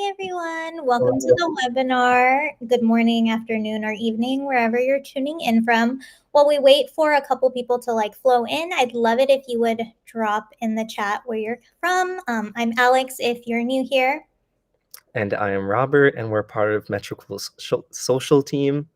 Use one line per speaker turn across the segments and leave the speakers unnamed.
Hi, everyone. Welcome to the webinar. Good morning, afternoon, or evening, wherever you're tuning in from. While we wait for a couple people to flow in, I'd love it if you would drop in the chat where you're from. I'm Alex if you're new here.
And I am Robert, and we're part of Metricool's social team.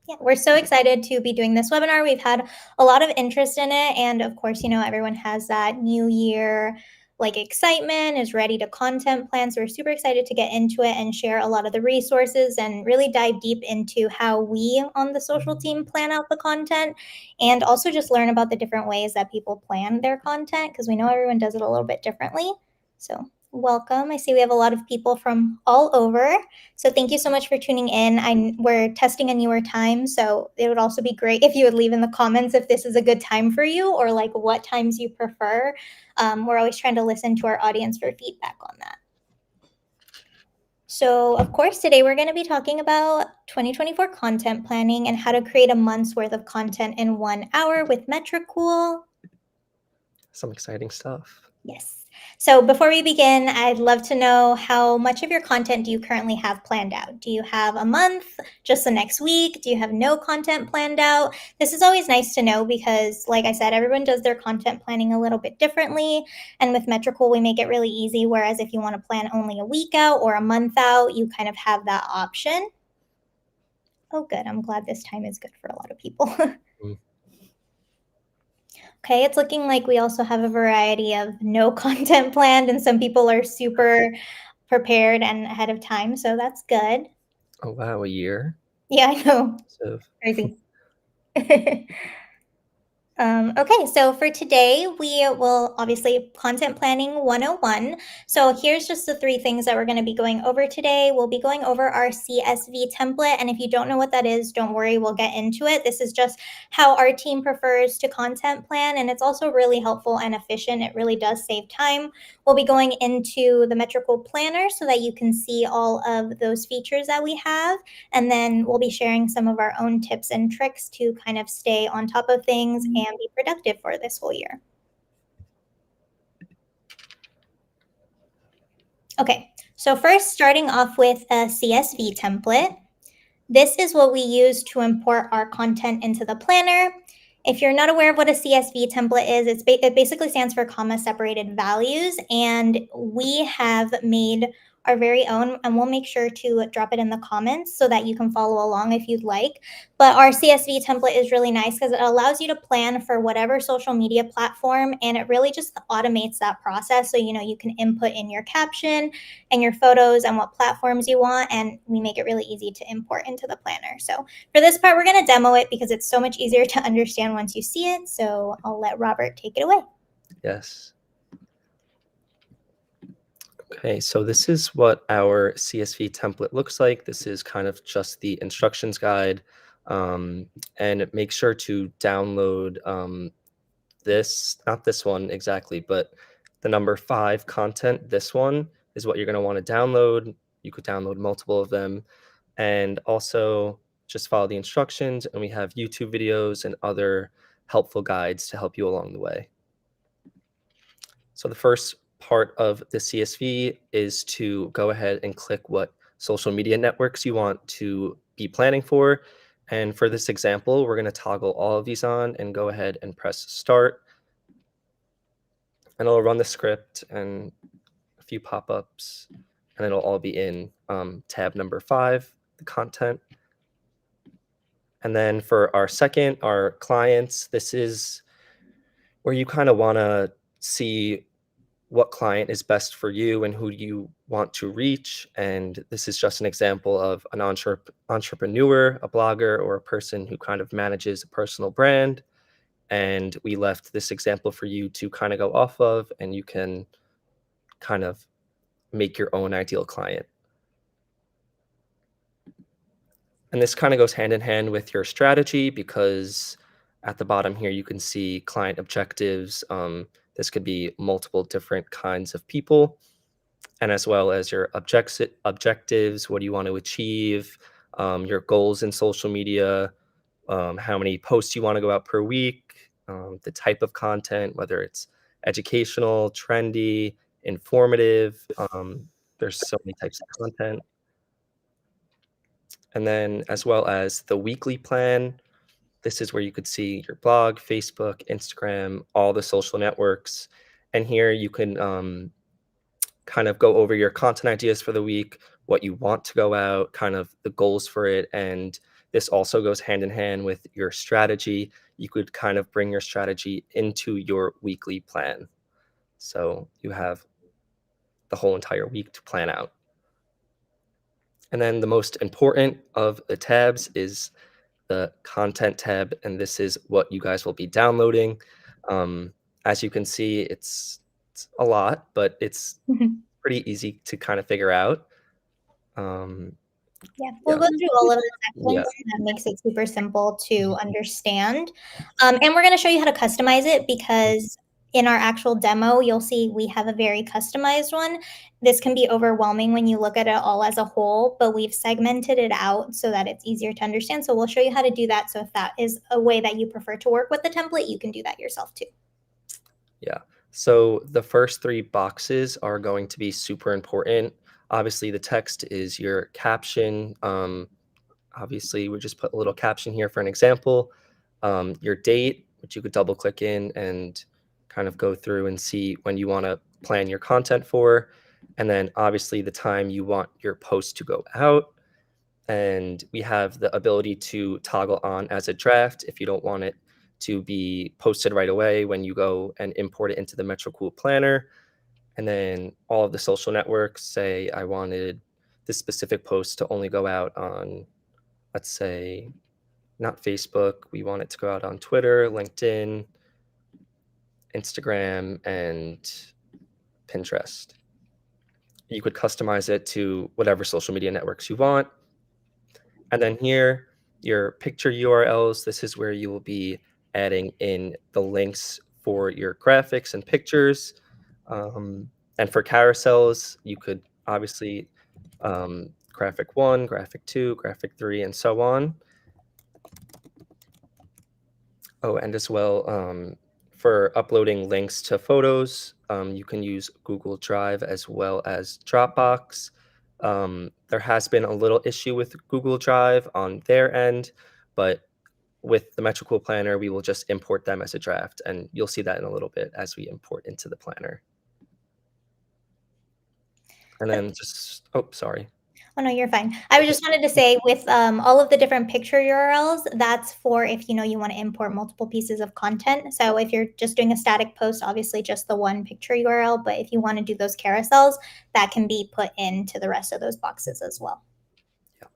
Yeah, we're so excited to be doing this webinar. We've had a lot of interest in it. And of course, everyone has that new year excitement, is ready to content plan. So we're super excited to get into it and share a lot of the resources and really dive deep into how we on the social team plan out the content, and also just learn about the different ways that people plan their content, because we know everyone does it a little bit differently. So welcome. I see we have a lot of people from all over. So thank you so much for tuning in. We're testing a newer time, so it would also be great if you would leave in the comments if this is a good time for you, or what times you prefer. We're always trying to listen to our audience for feedback on that. So, of course, today we're going to be talking about 2024 content planning and how to create a month's worth of content in 1 hour with Metricool.
Some exciting stuff.
Yes. So before we begin, I'd love to know how much of your content do you currently have planned out? Do you have a month, just the next week? Do you have no content planned out? This is always nice to know because, like I said, everyone does their content planning a little bit differently. And with Metricool, we make it really easy. Whereas if you want to plan only a week out or a month out, you kind of have that option. Oh, good. I'm glad this time is good for a lot of people. Okay, it's looking like we also have a variety of no content planned, and some people are super prepared and ahead of time, so that's good.
Oh, wow, a year?
Yeah, I know.
So
Crazy. Okay, so for today, we will obviously content planning 101. So here's just the 3 things that we're going to be going over today. We'll be going over our CSV template. And if you don't know what that is, don't worry, we'll get into it. This is just how our team prefers to content plan. And it's also really helpful and efficient. It really does save time. We'll be going into the Metricool Planner so that you can see all of those features that we have. And then we'll be sharing some of our own tips and tricks to kind of stay on top of things and be productive for this whole year. Okay, so first starting off with a CSV template. This is what we use to import our content into the planner. If you're not aware of what a CSV template is, it basically stands for comma separated values, and we have made our very own, and we'll make sure to drop it in the comments so that you can follow along if you'd like. But our CSV template is really nice because it allows you to plan for whatever social media platform, and it really just automates that process. So, you can input in your caption and your photos and what platforms you want, and we make it really easy to import into the planner. So for this part, we're going to demo it because it's so much easier to understand once you see it. So I'll let Robert take it away.
Yes. Okay, so this is what our CSV template looks like. This is kind of just the instructions guide. And make sure to download not this one exactly, but the number 5 content. This one is what you're going to want to download. You could download multiple of them. And also just follow the instructions. And we have YouTube videos and other helpful guides to help you along the way. So the first part of the CSV is to go ahead and click what social media networks you want to be planning for. And for this example, we're going to toggle all of these on and go ahead and press start. And it'll run the script and a few pop-ups, and it'll all be in tab number 5, the content. And then for our clients, this is where you kind of want to see what client is best for you and who you want to reach. And this is just an example of an entrepreneur, a blogger, or a person who kind of manages a personal brand. And we left this example for you to kind of go off of, and you can kind of make your own ideal client. And this kind of goes hand in hand with your strategy, because at the bottom here, you can see client objectives. This could be multiple different kinds of people, and as well as your objectives. What do you want to achieve? Your goals in social media, how many posts you want to go out per week, the type of content, whether it's educational, trendy, informative, There's so many types of content. And then as well as the weekly plan, this is where you could see your blog, Facebook, Instagram, all the social networks. And here you can kind of go over your content ideas for the week, what you want to go out, kind of the goals for it. And this also goes hand in hand with your strategy. You could kind of bring your strategy into your weekly plan. So you have the whole entire week to plan out. And then the most important of the tabs is the content tab, and this is what you guys will be downloading. Um, as you can see, it's a lot, but it's
Mhm.
pretty easy to kind of figure out. Um,
Yeah, we'll
yeah,
go through all of the
yeah,
sections. That makes it super simple to understand. And we're going to show you how to customize it because in our actual demo, you'll see we have a very customized one. This can be overwhelming when you look at it all as a whole, but we've segmented it out so that it's easier to understand. So we'll show you how to do that. So if that is a way that you prefer to work with the template, you can do that yourself too.
yeah. So the first three boxes are going to be super important. Obviously, the text is your caption. Obviously, we just put a little caption here for an example. Your date, which you could double click in and kind of go through and see when you want to plan your content for. And then obviously the time you want your post to go out. And we have the ability to toggle on as a draft if you don't want it to be posted right away when you go and import it into the MetroCool planner. And then all of the social networks, say I wanted this specific post to only go out on, let's say, not Facebook. We want it to go out on Twitter, LinkedIn, Instagram, and Pinterest. You could customize it to whatever social media networks you want. And then here, your picture URLs. This is where you will be adding in the links for your graphics and pictures. And for carousels, you could obviously graphic 1, graphic 2, graphic 3, and so on. Oh, and as well, for uploading links to photos, you can use Google Drive as well as Dropbox. There has been a little issue with Google Drive on their end, but with the Metricool Planner, we will just import them as a draft, and you'll see that in a little bit as we import into the planner. And then just, oh, sorry.
Oh, no, you're fine. I was just wanted to say with all of the different picture URLs, that's for if you want to import multiple pieces of content. So if you're just doing a static post, obviously just the one picture URL. But if you want to do those carousels, that can be put into the rest of those boxes as well.
Yeah.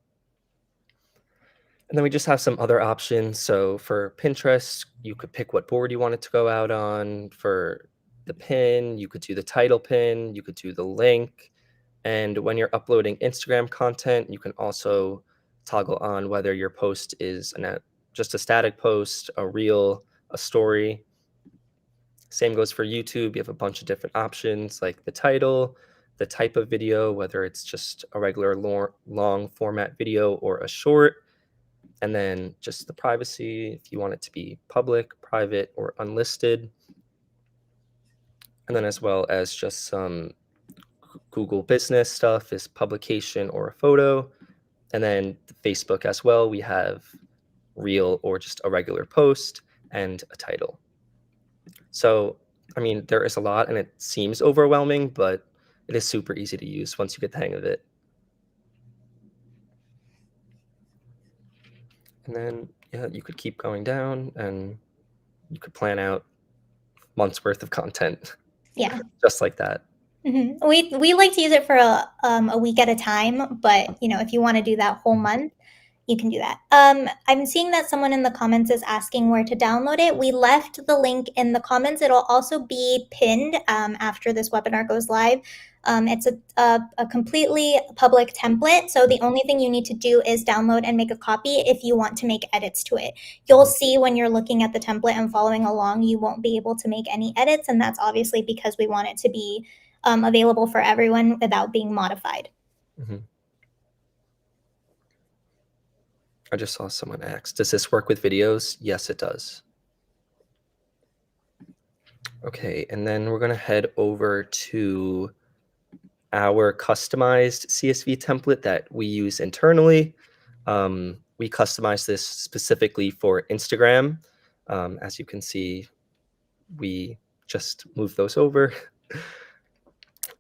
And then we just have some other options. So for Pinterest, you could pick what board you want it to go out on. For the pin, you could do the title pin, you could do the link. And when you're uploading Instagram content, you can also toggle on whether your post is just a static post, a reel, a story. Same goes for YouTube. You have a bunch of different options like the title, the type of video, whether it's just a regular long format video or a short, and then just the privacy, if you want it to be public, private, or unlisted. And then as well as just some Google business stuff is publication or a photo. And then Facebook as well, we have reel or just a regular post and a title. So, I mean, there is a lot and it seems overwhelming, but it is super easy to use once you get the hang of it. And then, yeah, you could keep going down and you could plan out months worth of content
Yeah.
just like that.
We like to use it for a week at a time, but if you want to do that whole month, you can do that. I'm seeing that someone in the comments is asking where to download it. We left the link in the comments. It'll also be pinned after this webinar goes live. It's a completely public template, so the only thing you need to do is download and make a copy if you want to make edits to it. You'll see when you're looking at the template and following along, you won't be able to make any edits, and that's obviously because we want it to be available for everyone without being modified.
Mhm. I just saw someone ask, does this work with videos? Yes, it does. Okay, and then we're going to head over to our customized CSV template that we use internally. We customize this specifically for Instagram. As you can see, we just move those over.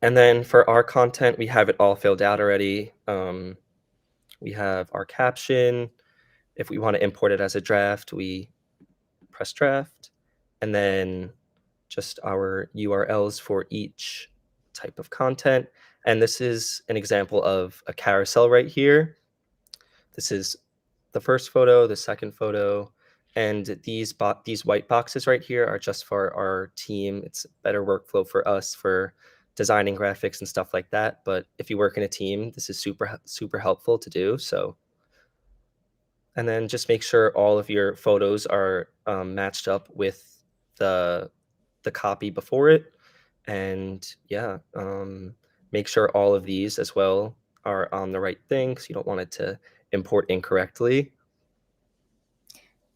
And then for our content, we have it all filled out already. We have our caption. If we want to import it as a draft, we press draft. And then just our URLs for each type of content. And this is an example of a carousel right here. This is the first photo, the second photo, and these white boxes right here are just for our team. It's a better workflow for us for designing graphics and stuff like that. But if you work in a team, this is super helpful to do. So, and then just make sure all of your photos are matched up with the copy before it. And yeah, make sure all of these as well are on the right thing, so you don't want it to import incorrectly.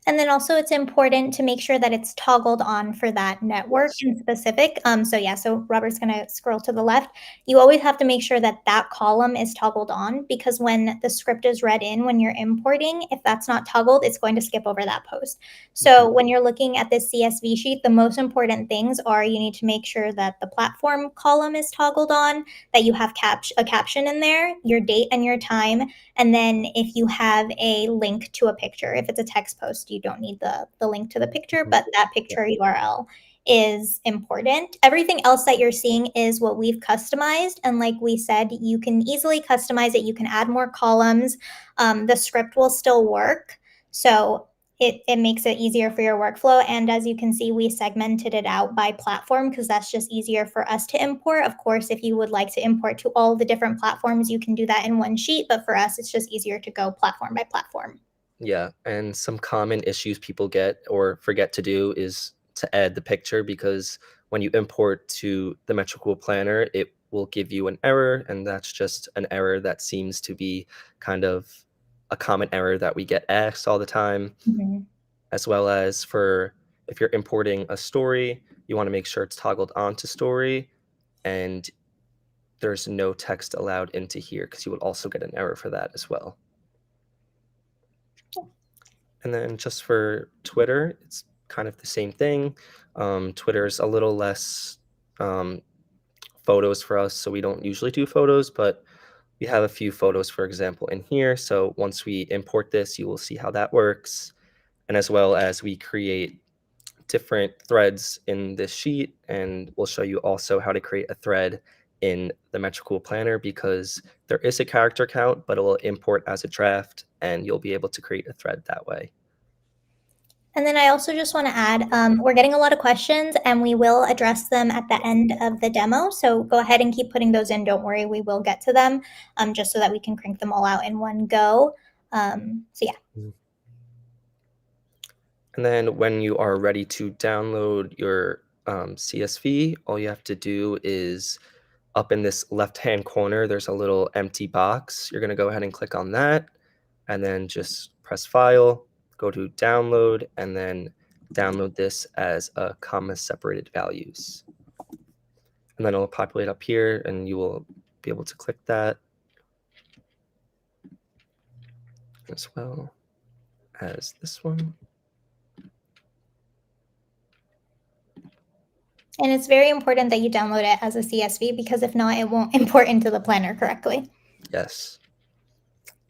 And then also it's important to make sure that it's toggled on for that network in specific. So Robert's going to scroll to the left. You always have to make sure that that column is toggled on, because when the script is read in, when you're importing, if that's not toggled, it's going to skip over that post. So when you're looking at this CSV sheet, the most important things are you need to make sure that the platform column is toggled on, that you have a caption in there, your date and your time, and then if you have a link to a picture. If it's a text post, you don't need the link to the picture, but that picture URL is important. Everything else that you're seeing is what we've customized. And like we said, you can easily customize it. You can add more columns. The script will still work. So it makes it easier for your workflow. And as you can see, we segmented it out by platform because that's just easier for us to import. Of course, if you would like to import to all the different platforms, you can do that in one sheet. But for us, it's just easier to go platform by platform.
Yeah, and some common issues people get or forget to do is to add the picture, because when you import to the Metricool Planner, it will give you an error, and that's just an error that seems to be kind of a common error that we get asked all the time. As well as for if you're importing a story, you want to make sure it's toggled onto story, and there's no text allowed into here because you would also get an error for that as well. And then just for Twitter, it's kind of the same thing. Twitter's a little less photos for us, so we don't usually do photos, but we have a few photos, for example, in here. So once we import this, you will see how that works. And as well as we create different threads in this sheet, and we'll show you also how to create a thread in the Metricool Planner, because there is a character count, but it will import as a draft, and you'll be able to create a thread that way.
And then I also just want to add, we're getting a lot of questions and we will address them at the end of the demo. So go ahead and keep putting those in. Don't worry, we will get to them just so that we can crank them all out in one go. So yeah.
And then when you are ready to download your CSV, all you have to do is up in this left-hand corner, there's a little empty box. You're going to go ahead and click on that, and then just press File, go to Download, and then download this as a comma separated values. And then it'll populate up here, and you will be able to click that as well as this one.
And it's very important that you download it as a CSV, because if not, it won't import into the planner correctly.
Yes.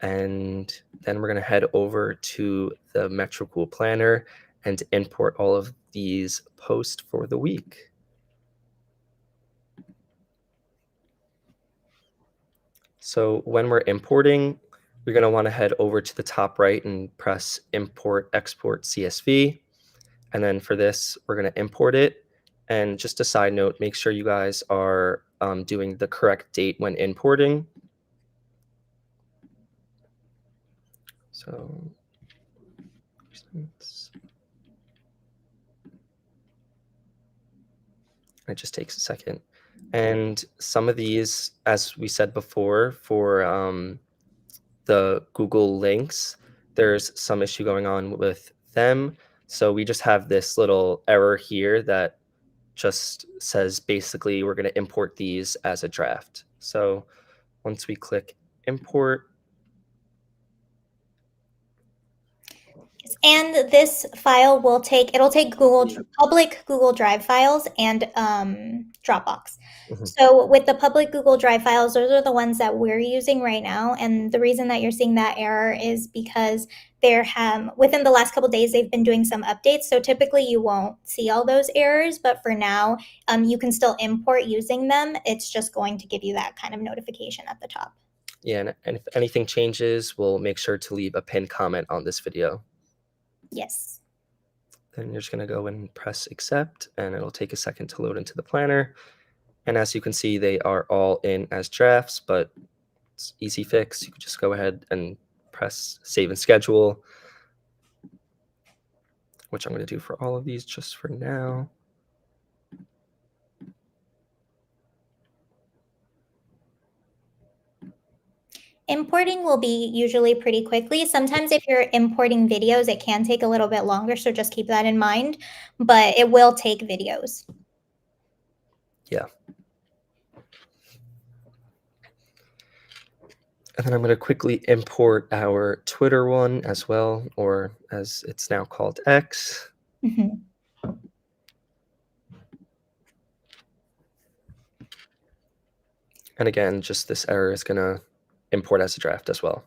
And then we're going to head over to the Metricool Planner and import all of these posts for the week. So when we're importing, we're going to want to head over to the top right and press Import Export CSV. And then for this, we're going to import it. And just a side note, make sure you guys are doing the correct date when importing. So it just takes a second. And some of these, as we said before, for the Google links, there's some issue going on with them. So we just have this little error here that just says basically we're going to import these as a draft. So once we click import,
and this file will take, it'll take public Google Drive files and Dropbox.
mhm.
So with the public Google Drive files, those are the ones that we're using right now. And the reason that you're seeing that error is because within the last couple days, they've been doing some updates. So typically you won't see all those errors, but for now, you can still import using them. It's just going to give you that kind of notification at the top.
Yeah, and if anything changes, we'll make sure to leave a pinned comment on this video.
Yes.
Then you're just going to go and press accept, and it'll take a second to load into the planner. And as you can see, they are all in as drafts, but it's easy fix. You can just go ahead and press save and schedule, which I'm going to do for all of these just for now.
Importing will be usually pretty quickly. Sometimes if you're importing videos, it can take a little bit longer, so just keep that in mind, but it will take videos.
Yeah. And then I'm going to quickly import our Twitter one as well, or as it's now called X.
Mhm.
And again, just this error is going to import as a draft as well.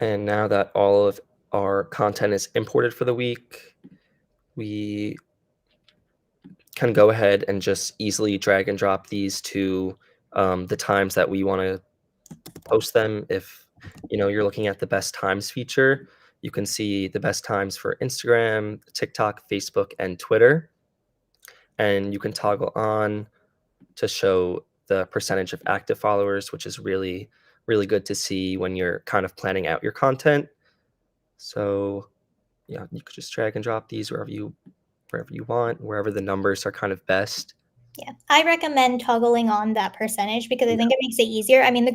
And now that all of our content is imported for the week, we can go ahead and just easily drag and drop these to the times that we want to post them. If you're looking at the best times feature, you can see the best times for Instagram, TikTok, Facebook, and Twitter. And you can toggle on to show the percentage of active followers, which is really, really good to see when you're kind of planning out your content. So yeah, you could just drag and drop these wherever you want, wherever the numbers are kind of best.
Yeah, I recommend toggling on that percentage because I
Yeah.
think it makes it easier. I mean, the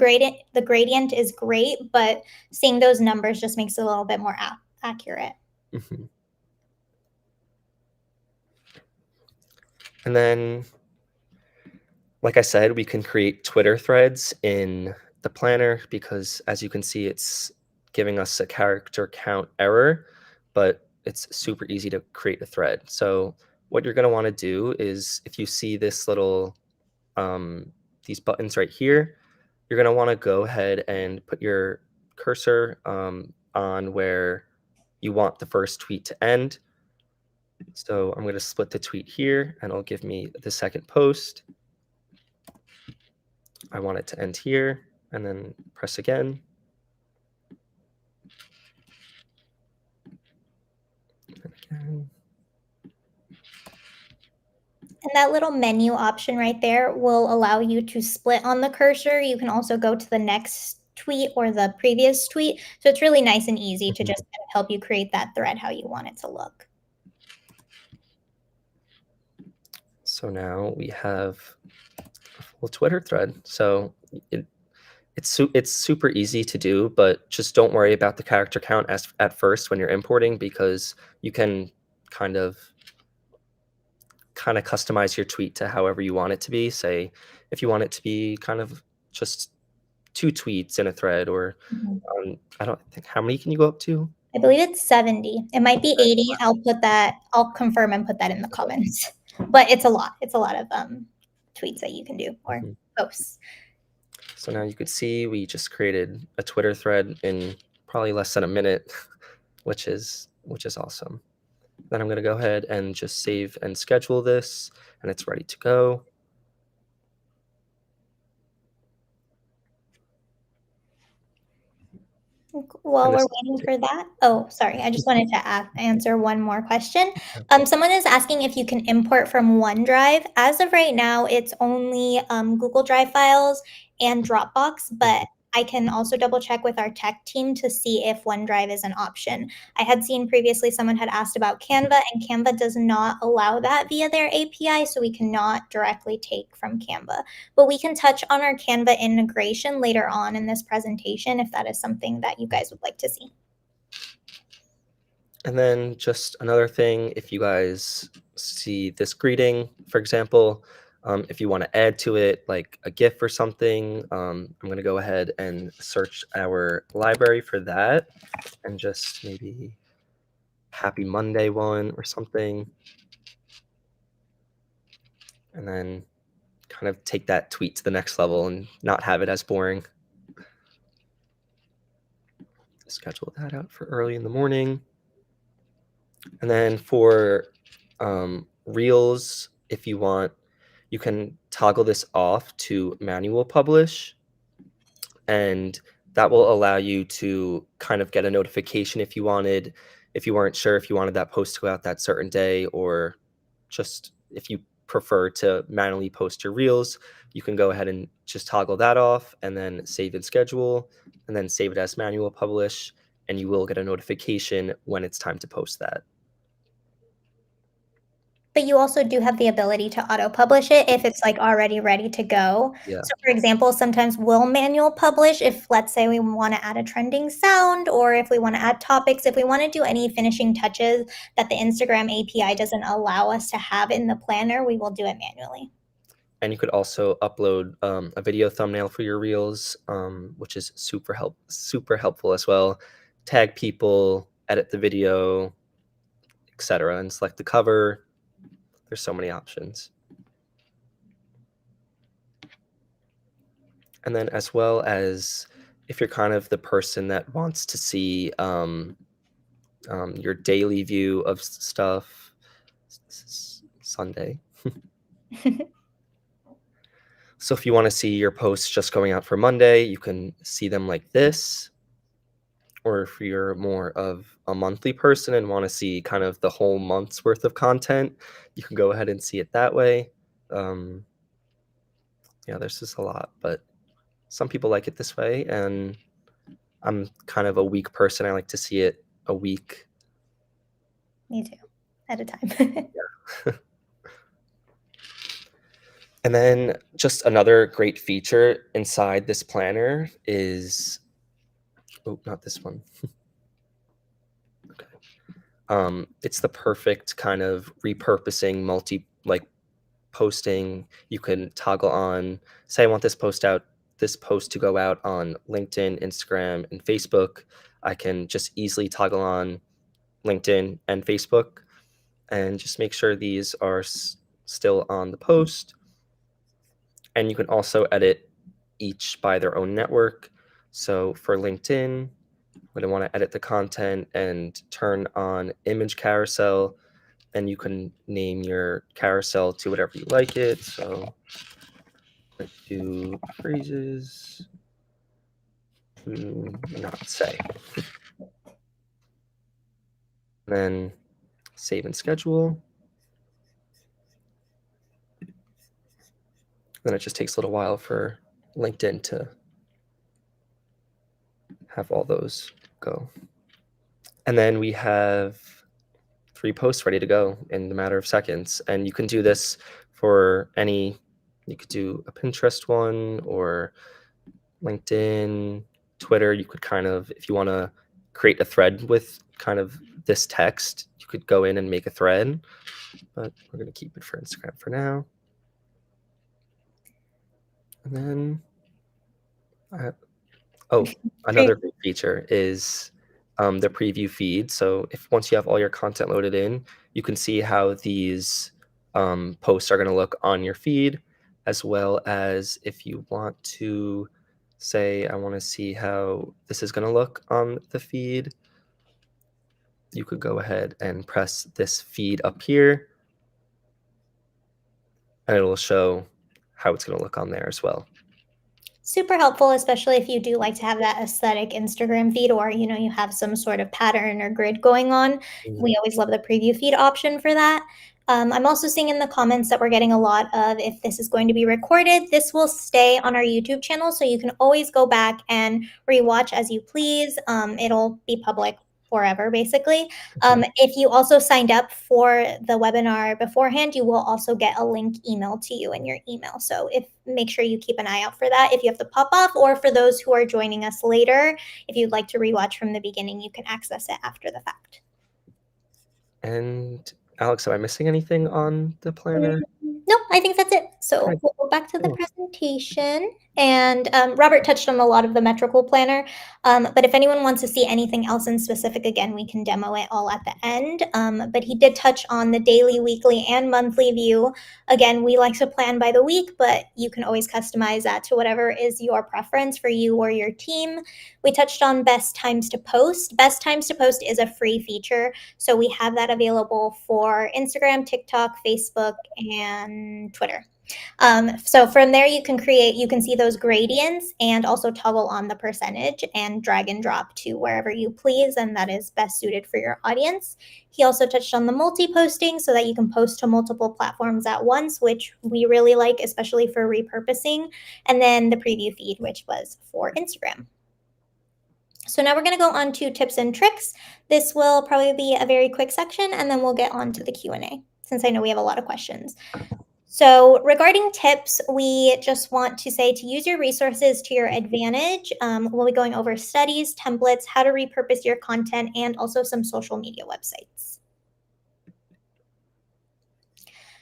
gradient is great, but seeing those numbers just makes it a little bit more accurate.
Mhm. And then, like I said, we can create Twitter threads in the planner because, as you can see, it's giving us a character count error, but it's super easy to create a thread. So what you're going to want to do is, if you see this little these buttons right here, you're going to want to go ahead and put your cursor on where you want the first tweet to end. So I'm going to split the tweet here, and it'll give me the second post. I want it to end here, and then press again. And again.
And that little menu option right there will allow you to split on the cursor. You can also go to the next tweet or the previous tweet. So it's really nice and easy to just kind of help you create that thread how you want it to look.
So now we have a full Twitter thread. So it's super easy to do, but just don't worry about the character count at first when you're importing, because you can kind of customize your tweet to however you want it to be. Say if you want it to be kind of just 2 tweets in a thread, or I don't think, how many can you go up to?
I believe it's 70. It might be 80. I'll confirm and put that in the comments. But it's a lot. It's a lot of tweets that you can do or
Mhm.
posts.
So now you could see we just created a Twitter thread in probably less than a minute, which is awesome. Then I'm going to go ahead and just save and schedule this, and it's ready to go.
While
And
we're
this,
waiting for that, oh, sorry, I just wanted to answer one more question. Someone is asking if you can import from OneDrive. As of right now, it's only Google Drive files and Dropbox, but I can also double check with our tech team to see if OneDrive is an option. I had seen previously someone had asked about Canva, and Canva does not allow that via their API, so we cannot directly take from Canva. But we can touch on our Canva integration later on in this presentation if that is something that you guys would like to see.
And then just another thing, if you guys see this greeting, for example, if you want to add to it like a GIF or something, I'm going to go ahead and search our library for that and just maybe Happy Monday one or something. And then kind of take that tweet to the next level and not have it as boring. Schedule that out for early in the morning. And then for Reels, if you want, you can toggle this off to manual publish, and that will allow you to kind of get a notification if you weren't sure if you wanted that post to go out that certain day, or just if you prefer to manually post your Reels, you can go ahead and just toggle that off and then save and schedule, and then save it as manual publish, and you will get a notification when it's time to post that.
But you also do have the ability to auto-publish it if it's, like, already ready to go.
Yeah.
So, for example, sometimes we'll manual publish if, let's say, we wanna add a trending sound, or if we wanna add topics, if we wanna do any finishing touches that the Instagram API doesn't allow us to have in the planner, we will do it manually.
And you could also upload a video thumbnail for your Reels, which is super helpful as well. Tag people, edit the video, etc., and select the cover. There's so many options. And then as well as if you're kind of the person that wants to see your daily view of stuff, Sunday. So if you want to see your posts just going out for Monday, you can see them like this. Or if you're more of a monthly person and want to see kind of the whole month's worth of content, you can go ahead and see it that way. Yeah, there's just a lot, but some people like it this way, and I'm kind of a week person. I like to see it a week.
Me too, at a time.
Yeah. And then just another great feature inside this planner is, oh, not this one. Okay. It's the perfect kind of repurposing posting. You can toggle on, say I want this post to go out on LinkedIn, Instagram, and Facebook. I can just easily toggle on LinkedIn and Facebook and just make sure these are still on the post. And you can also edit each by their own network. So for LinkedIn, when I want to edit the content and turn on image carousel, and you can name your carousel to whatever you like it. So let's do phrases to not say. Then save and schedule. Then it just takes a little while for LinkedIn to have all those go. And then we have 3 posts ready to go in the matter of seconds. And you can do this for you could do a Pinterest one or LinkedIn, Twitter. You could kind of, if you want to create a thread with kind of this text, you could go in and make a thread, but we're going to keep it for Instagram for now. And then, another big feature is the preview feed. So once you have all your content loaded in, you can see how these posts are going to look on your feed, as well as if you want to say, I want to see how this is going to look on the feed, you could go ahead and press this feed up here, and it'll show how it's going to look on there as well.
Super helpful, especially if you do like to have that aesthetic Instagram feed, or you have some sort of pattern or grid going on. We always love the preview feed option for that. I'm also seeing in the comments that we're getting a lot of if this is going to be recorded, this will stay on our YouTube channel, so you can always go back and rewatch as you please. It'll be public forever, basically.
Mhm.
If you also signed up for the webinar beforehand, you will also get a link emailed to you in your email. So if make sure you keep an eye out for that if you have to pop off, or for those who are joining us later, if you'd like to rewatch from the beginning, you can access it after the fact.
And Alex, am I missing anything on the planner?
No, I think that's it. So
Okay,
we'll go back to the
cool.
presentation. And Robert touched on a lot of the metrical planner. But if anyone wants to see anything else in specific, again, we can demo it all at the end. But he did touch on the daily, weekly, and monthly view. Again, we like to plan by the week, but you can always customize that to whatever is your preference for you or your team. We touched on best times to post. Best times to post is a free feature. So we have that available for Instagram, TikTok, Facebook, and Twitter. So from there, you can see those gradients and also toggle on the percentage and drag and drop to wherever you please, and that is best suited for your audience. He also touched on the multi-posting so that you can post to multiple platforms at once, which we really like, especially for repurposing, and then the preview feed, which was for Instagram. So now we're going to go on to tips and tricks. This will probably be a very quick section, and then we'll get on to the Q&A, since I know we have a lot of questions. So regarding tips, we just want to say to use your resources to your advantage. We'll be going over studies, templates, how to repurpose your content, and also some social media websites.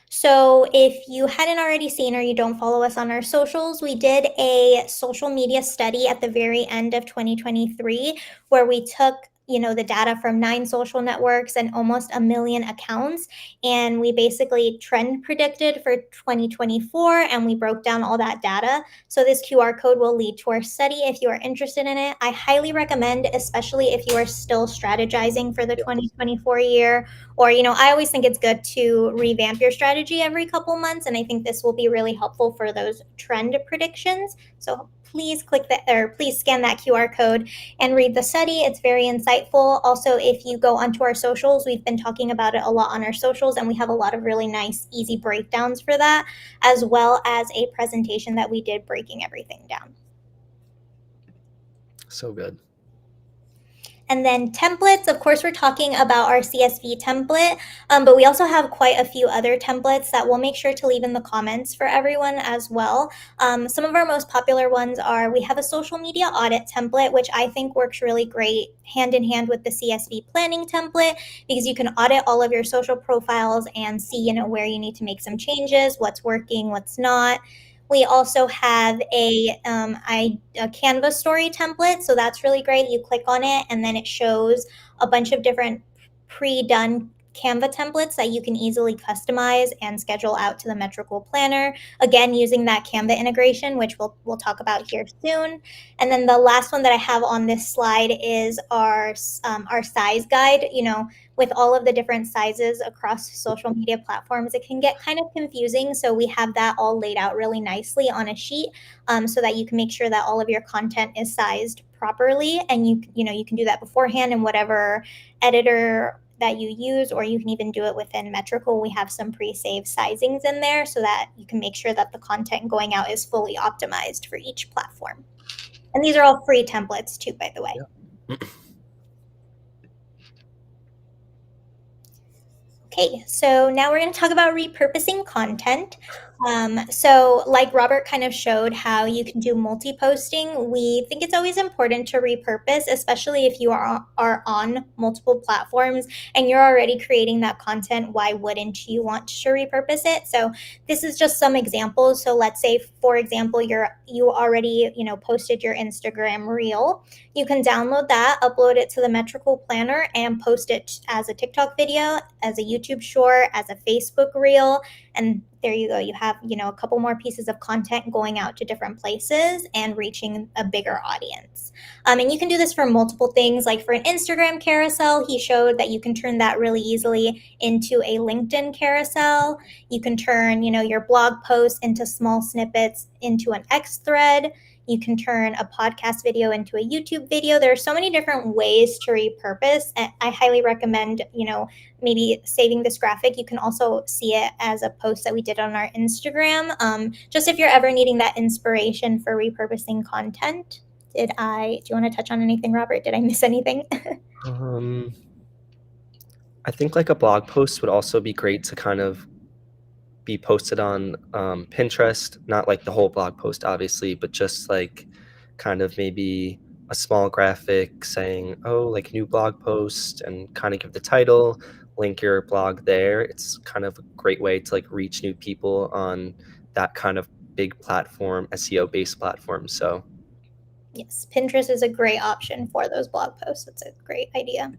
So if you hadn't already seen or you don't follow us on our socials, we did a social media study at the very end of 2023 where we took the data from 9 social networks and almost 1 million accounts, and we basically trend predicted for 2024, and we broke down all that data. So this QR code will lead to our study if you are interested in it. I highly recommend, especially if you are still strategizing for the
Yes.
2024 year, or I always think it's good to revamp your strategy every couple months, and I think this will be really helpful for those trend predictions. So please click that, or please scan that QR code and read the study. It's very insightful. Also, if you go onto our socials, we've been talking about it a lot on our socials, and we have a lot of really nice easy breakdowns for that, as well as a presentation that we did breaking everything down.
So good.
And then templates, of course, we're talking about our CSV template, but we also have quite a few other templates that we'll make sure to leave in the comments for everyone as well. Some of our most popular ones are, we have a social media audit template, which I think works really great hand in hand with the CSV planning template, because you can audit all of your social profiles and see, where you need to make some changes, what's working, what's not. We also have a Canva story template. So that's really great. You click on it and then it shows a bunch of different pre-done Canva templates that you can easily customize and schedule out to the metrical planner. Again, using that Canva integration, which we'll talk about here soon. And then the last one that I have on this slide is our size guide. With all of the different sizes across social media platforms, it can get kind of confusing. So we have that all laid out really nicely on a sheet, so that you can make sure that all of your content is sized properly. And you can do that beforehand in whatever editor that you use, or you can even do it within Metrical. We have some pre-saved sizings in there so that you can make sure that the content going out is fully optimized for each platform. And these are all free templates too, by the way.
Yeah.
Okay, so now we're going to talk about repurposing content. So like Robert kind of showed how you can do multi-posting, we think it's always important to repurpose, especially if you are on multiple platforms and you're already creating that content. Why wouldn't you want to repurpose it? So this is just some examples. So let's say, for example, you already posted your Instagram reel. You can download that, upload it to the Metrical Planner, and post it as a TikTok video, as a YouTube short, as a Facebook reel. And there you go. You have, a couple more pieces of content going out to different places and reaching a bigger audience. And you can do this for multiple things. Like for an Instagram carousel, he showed that you can turn that really easily into a LinkedIn carousel. You can turn, your blog posts into small snippets into an X thread. You can turn a podcast video into a YouTube video. There are so many different ways to repurpose. And I highly recommend, maybe saving this graphic. You can also see it as a post that we did on our Instagram. Just if you're ever needing that inspiration for repurposing content. Do you want to touch on anything, Robert? Did I miss anything?
Um, I think like a blog post would also be great to kind of be posted on Pinterest, not like the whole blog post, obviously, but just like kind of maybe a small graphic saying, oh, like new blog post, and kind of give the title, link your blog there. It's kind of a great way to like reach new people on that kind of big platform, SEO based platform. So,
Yes, Pinterest is a great option for those blog posts. It's a great idea.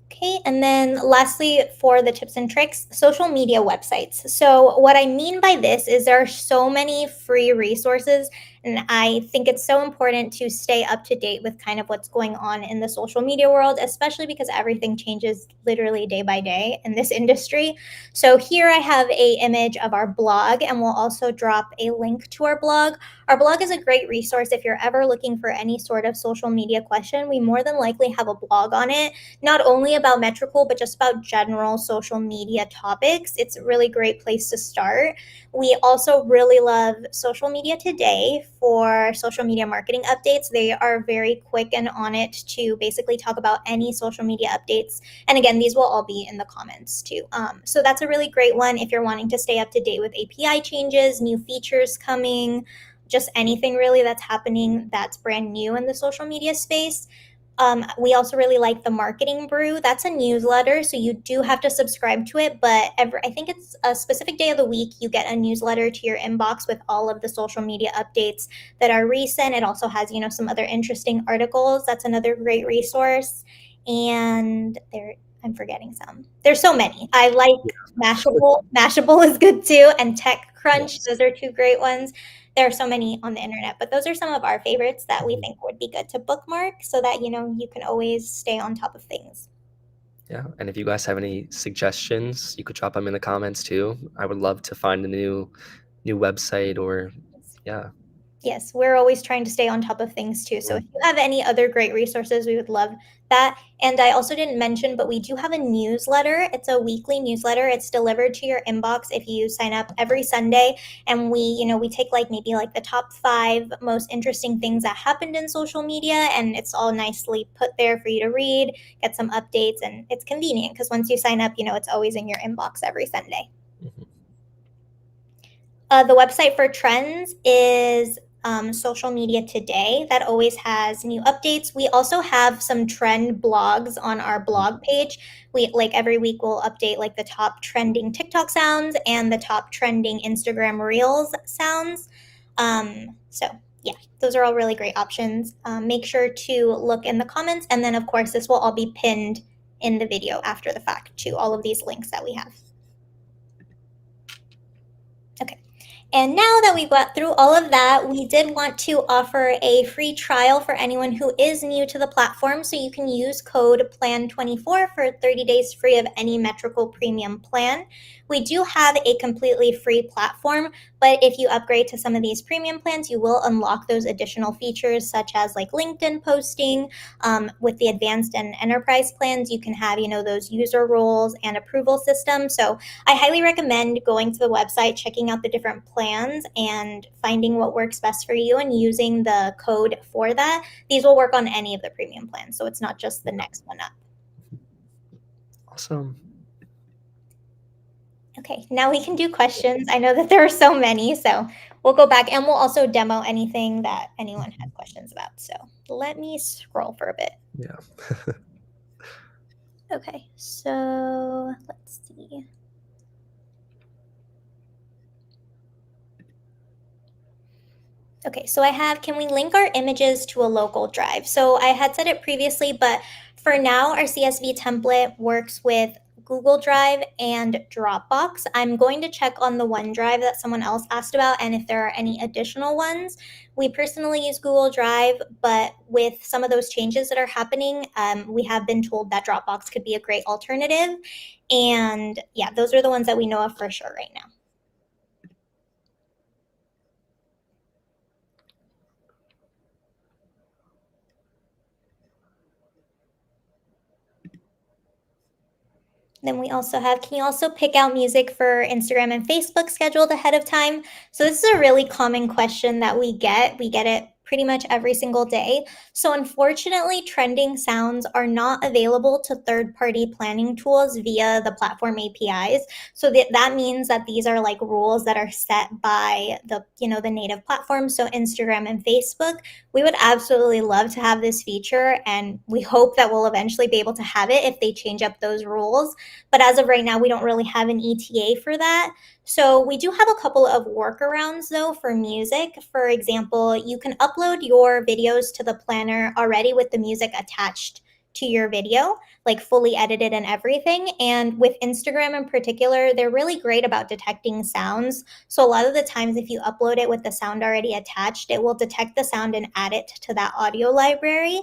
Okay, and then lastly, for the tips and tricks, social media websites. So, what I mean by this is there are so many free resources, and I think it's so important to stay up to date with kind of what's going on in the social media world, especially because everything changes literally day by day in this industry. So, here I have a image of our blog, and we'll also drop a link to our blog. Our blog is a great resource if you're ever looking for any sort of social media question. We more than likely have a blog on it, not only about Metricool, but just about general social media topics. It's a really great place to start. We also really love Social Media Today for social media marketing updates. They are very quick and on it to basically talk about any social media updates. And again, these will all be in the comments too. So that's a really great one if you're wanting to stay up to date with API changes, new features coming, just anything really that's happening that's brand new in the social media space. We also really like the Marketing Brew. That's a newsletter, so you do have to subscribe to it. But I think it's a specific day of the week you get a newsletter to your inbox with all of the social media updates that are recent. It also has, some other interesting articles. That's another great resource. And I'm forgetting some. There's so many. I like Mashable. Mashable is good too, and TechCrunch.
yes.
Those are two great ones. There are so many on the internet, but those are some of our favorites that we
Mhm.
think would be good to bookmark so that you can always stay on top of things.
Yeah. And if you guys have any suggestions, you could drop them in the comments too. I would love to find a new website or yeah.
Yes, we're always trying to stay on top of things too. So if you have any other great resources, we would love that. And I also didn't mention, but we do have a newsletter. It's a weekly newsletter. It's delivered to your inbox if you sign up every Sunday. And we take maybe the top 5 most interesting things that happened in social media, and it's all nicely put there for you to read, get some updates, and it's convenient because once you sign up, it's always in your inbox every Sunday.
Mhm.
The website for trends is Social Media Today. That always has new updates. We also have some trend blogs on our blog page. We every week we'll update the top trending TikTok sounds and the top trending Instagram Reels sounds. So yeah, those are all really great options. Make sure to look in the comments, and then of course this will all be pinned in the video after the fact to all of these links that we have. Okay. And now that we've got through all of that, we did want to offer a free trial for anyone who is new to the platform. So you can use code PLAN24 for 30 days free of any Metricool premium plan. We do have a completely free platform, but if you upgrade to some of these premium plans, you will unlock those additional features such as LinkedIn posting. With the advanced and enterprise plans, you can have, those user roles and approval systems. So I highly recommend going to the website, checking out the different plans, and finding what works best for you and using the code for that. These will work on any of the premium plans, so it's not just the next one up.
Awesome.
Okay, now we can do questions. I know that there are so many, so we'll go back and we'll also demo anything that anyone has questions about. So let me scroll for a bit.
Yeah.
Okay, so let's see. Okay, so I have, can we link our images to a local drive? So I had said it previously, but for now, our CSV template works with Google Drive and Dropbox. I'm going to check on the OneDrive that someone else asked about and if there are any additional ones. We personally use Google Drive, but with some of those changes that are happening, we have been told that Dropbox could be a great alternative. And yeah, those are the ones that we know of for sure right now. Then we also have, can you also pick out music for Instagram and Facebook scheduled ahead of time? So this is a really common question that we get. We get it pretty much every single day. So unfortunately, trending sounds are not available to third-party planning tools via the platform APIs. So that means that these are like rules that are set by the native platform. So Instagram and Facebook, we would absolutely love to have this feature, and we hope that we'll eventually be able to have it if they change up those rules. But as of right now, we don't really have an ETA for that. So we do have a couple of workarounds though for music. For example, you can upload your videos to the planner already with the music attached to your video, like fully edited and everything. And with Instagram in particular, they're really great about detecting sounds. So a lot of the times, if you upload it with the sound already attached, it will detect the sound and add it to that audio library.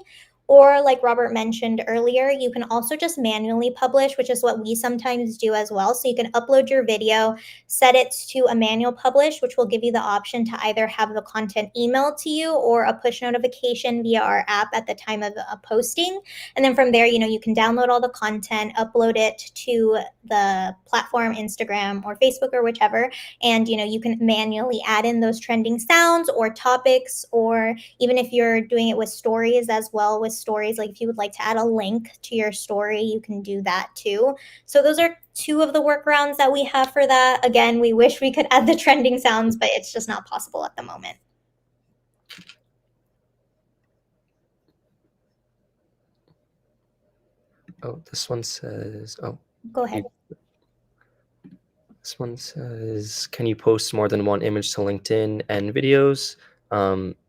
Or, like Robert mentioned earlier, you can also just manually publish, which is what we sometimes do as well. So you can upload your video, set it to a manual publish, which will give you the option to either have the content emailed to you or a push notification via our app at the time of a posting. And then from there, you can download all the content, upload it to the platform, Instagram or Facebook or whichever. And, you can manually add in those trending sounds or topics, or even if you're doing it with stories as well, with stories, like if you would like to add a link to your story, you can do that too. So those are two of the workarounds that we have for that. Again, we wish we could add the trending sounds, but it's just not possible at the moment.
Oh, this one says,
Go ahead.
This one says, can you post more than one image to LinkedIn and videos?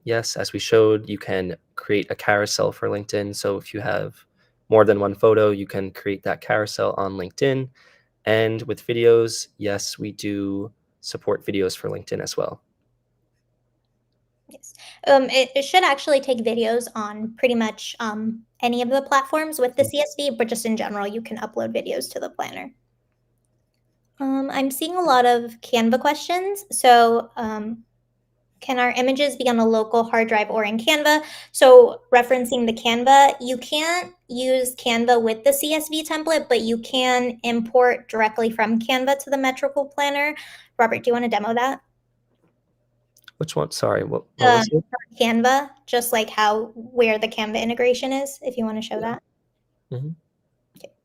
Yes, as we showed, you can create a carousel for LinkedIn. So if you have more than one photo, you can create that carousel on LinkedIn. And with videos, yes, we do support videos for LinkedIn as well.
Yes. It should actually take videos on pretty much any of the platforms with the CSV, but just in general, you can upload videos to the planner. I'm seeing a lot of Canva questions. So can our images be on a local hard drive or in Canva? So referencing the Canva, you can't use Canva with the CSV template, but you can import directly from Canva to the metrical planner. Robert, do you want to demo that?
Which one? Sorry, what was it?
Canva, just like where the Canva integration is, if you want to show
Yeah.
that.
Mm-hmm.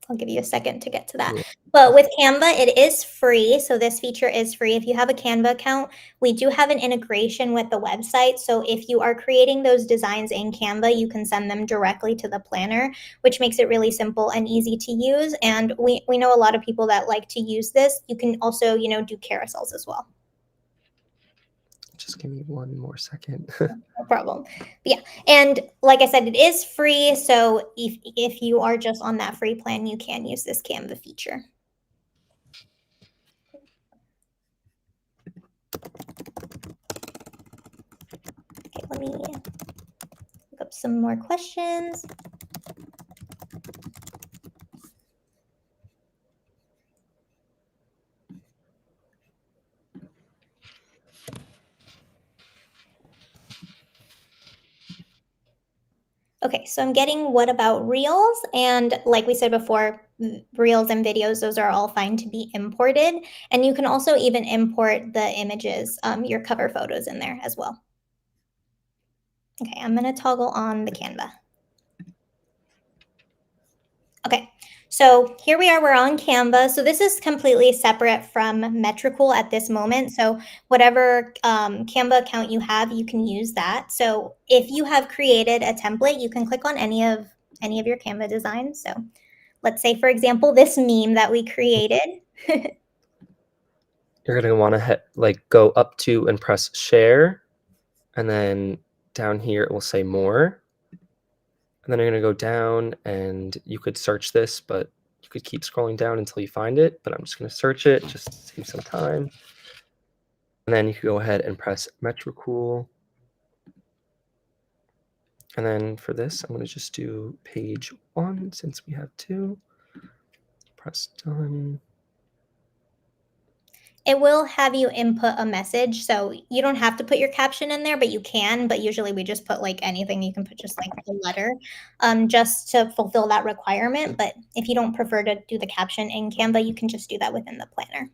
I'll give you a second to get to that.
Yeah.
But with Canva, it is free. So this feature is free. If you have a Canva account, we do have an integration with the website. So if you are creating those designs in Canva, you can send them directly to the planner, which makes it really simple and easy to use. And we know a lot of people that like to use this. You can also, do carousels as well.
Just give me one more second.
No problem. But yeah, and like I said, it is free. So if you are just on that free plan, you can use this Canva feature. Okay, let me look up some more questions. Okay, so I'm getting what about reels? And like we said before, reels and videos, those are all fine to be imported. And you can also even import the images, your cover photos in there as well. Okay, I'm going to toggle on the Canva. Okay, so here we are, we're on Canva. So this is completely separate from Metricool at this moment. So whatever Canva account you have, you can use that. So if you have created a template, you can click on any of your Canva designs. So let's say, for example, this meme that we created.
You're gonna want to go up to and press share, and then down here it will say more. And then you're going to go down and you could search this, but you could keep scrolling down until you find it. But I'm just going to search it, just to save some time. And then you can go ahead and press Metricool. And then for this, I'm going to just do page 1 since we have 2. Press done.
It will have you input a message, so you don't have to put your caption in there, but you can, but usually we just put, like, anything, you can put just, like, a letter, just to fulfill that requirement, but if you don't prefer to do the caption in Canva, you can just do that within the planner.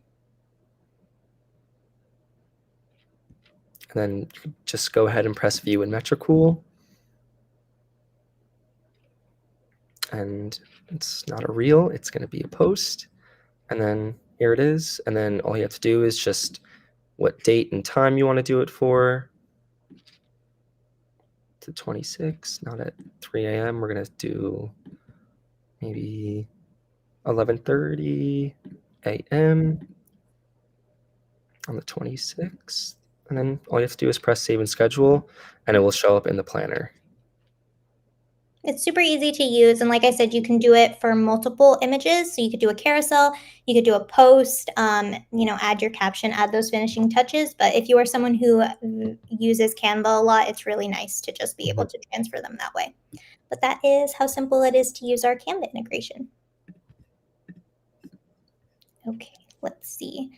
And then just go ahead and press View in Metricool. And it's not a reel, it's going to be a post. And then here it is. And then all you have to do is just what date and time you want to do it for. To 26, not at 3 a.m. We're going to do maybe 11:30 a.m. on the 26th. And then all you have to do is press Save and Schedule, and it will show up in the planner.
It's super easy to use, and like I said, you can do it for multiple images. So you could do a carousel, you could do a post, add your caption, add those finishing touches. But if you are someone who uses Canva a lot, it's really nice to just be able to transfer them that way. But that is how simple it is to use our Canva integration. Okay, let's see.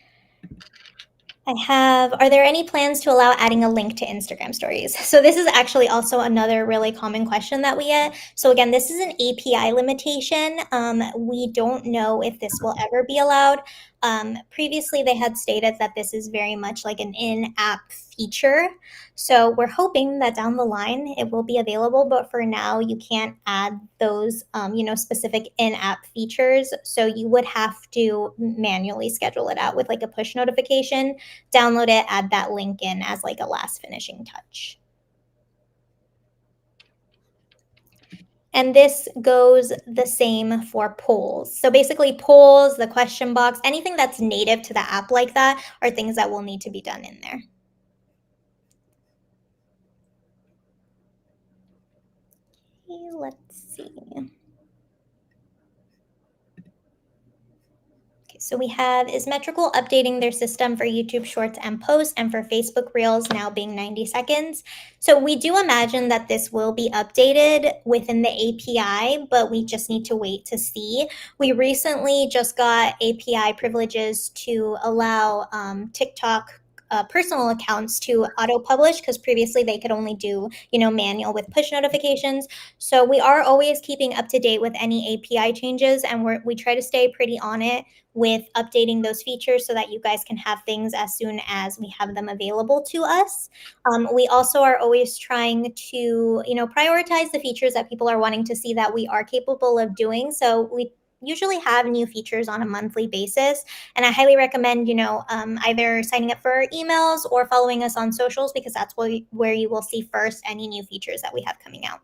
Are there any plans to allow adding a link to Instagram stories? So this is actually also another really common question that we get. So again, this is an API limitation. We don't know if this will ever be allowed. Previously, they had stated that this is very much like an in-app feature. So we're hoping that down the line it will be available, but for now you can't add those, specific in-app features. So you would have to manually schedule it out with like a push notification, download it, add that link in as like a last finishing touch. And this goes the same for polls. So basically polls, the question box, anything that's native to the app like that are things that will need to be done in there. Okay, let's see. So we have, is Metricool updating their system for YouTube Shorts and Posts and for Facebook Reels now being 90 seconds? So we do imagine that this will be updated within the API, but we just need to wait to see. We recently just got API privileges to allow TikTok personal accounts to auto publish, because previously they could only do manual with push notifications. So we are always keeping up to date with any API changes, and we try to stay pretty on it with updating those features so that you guys can have things as soon as we have them available to us. We also are always trying to prioritize the features that people are wanting to see that we are capable of doing. So we usually have new features on a monthly basis, and I highly recommend either signing up for our emails or following us on socials, because that's where you will see first any new features that we have coming out.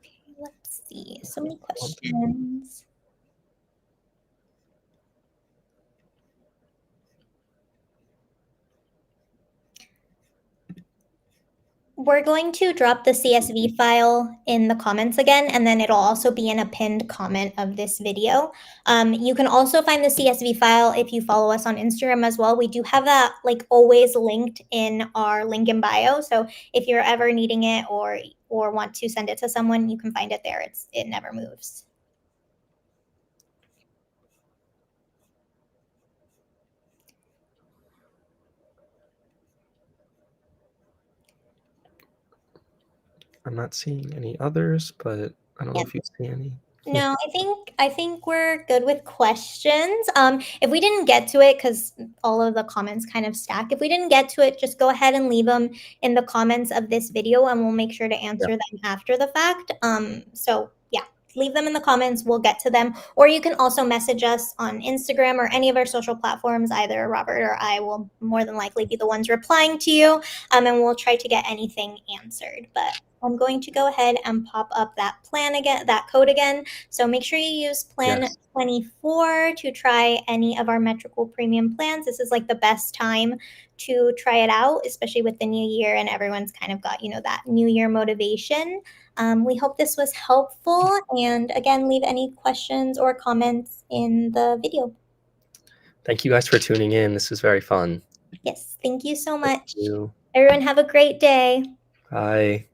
Okay, let's see. So many questions. We're going to drop the CSV file in the comments again, and then it'll also be in a pinned comment of this video. You can also find the CSV file if you follow us on Instagram as well. We do have that like always linked in our link in bio. So if you're ever needing it or want to send it to someone, you can find it there. It never moves.
I'm not seeing any others, but I don't know
Yep.
if you see any.
No, I think we're good with questions. If we didn't get to it, because all of the comments kind of stack, if we didn't get to it, just go ahead and leave them in the comments of this video, and we'll make sure to answer them after the fact. So yeah, leave them in the comments. We'll get to them. Or you can also message us on Instagram or any of our social platforms. Either Robert or I will more than likely be the ones replying to you, and we'll try to get anything answered. But I'm going to go ahead and pop up that code again. So make sure you use plan 24 to try any of our Metricool premium plans. This is like the best time to try it out, especially with the new year and everyone's kind of got, that new year motivation. We hope this was helpful. And again, leave any questions or comments in the video.
Thank you guys for tuning in. This was very fun.
Yes, thank you so much.
Thank you.
Everyone have a great day.
Bye.